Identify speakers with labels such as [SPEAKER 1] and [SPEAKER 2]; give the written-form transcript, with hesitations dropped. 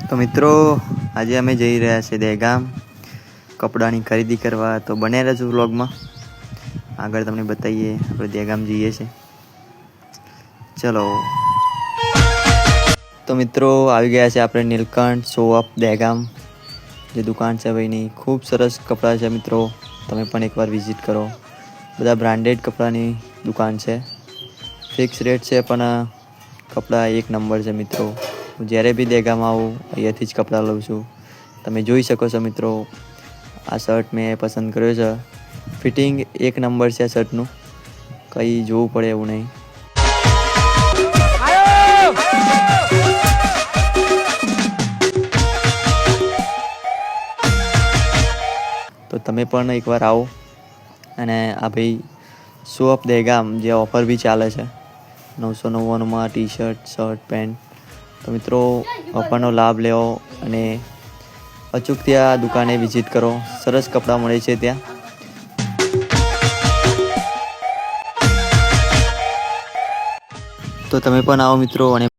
[SPEAKER 1] તો મિત્રો આજે અમે જઈ રહ્યા છીએ દહેગામ કપડાની ખરીદી કરવા. તો બને રહેજો વ્લોગમાં, આગળ તમને બતાવીએ આપણે દહેગામ જઈએ છીએ. ચલો તો મિત્રો આવી ગયા છે આપણે નીલકંઠ શો ઓફ દહેગામ, જે દુકાન છે ભાઈની. ખૂબ સરસ કપડાં છે મિત્રો, તમે પણ એકવાર વિઝિટ કરો. બધા બ્રાન્ડેડ કપડાની દુકાન છે, ફિક્સ રેટ છે, પણ કપડાં એક નંબર છે મિત્રો. હું જ્યારે બી દહેગામ આવું અહીંયાથી જ કપડાં લઉં છું. તમે જોઈ શકો છો મિત્રો, આ શર્ટ મેં પસંદ કર્યો છે. ફિટિંગ એક નંબર છે શર્ટનું, કંઈ જોવું પડે એવું નહીં. તો તમે પણ એકવાર આવો. અને આ ભાઈ શો ઓફ દહેગામ જે ઓફર બી ચાલે છે 999માં ટી શર્ટ, શર્ટ, પેન્ટ. તો મિત્રો ઓફરનો લાભ લેવો અને અચૂક ત્યાં દુકાને વિઝિટ કરો. સરસ કપડાં મળે છે ત્યાં. તો તમે પણ આવો મિત્રો અને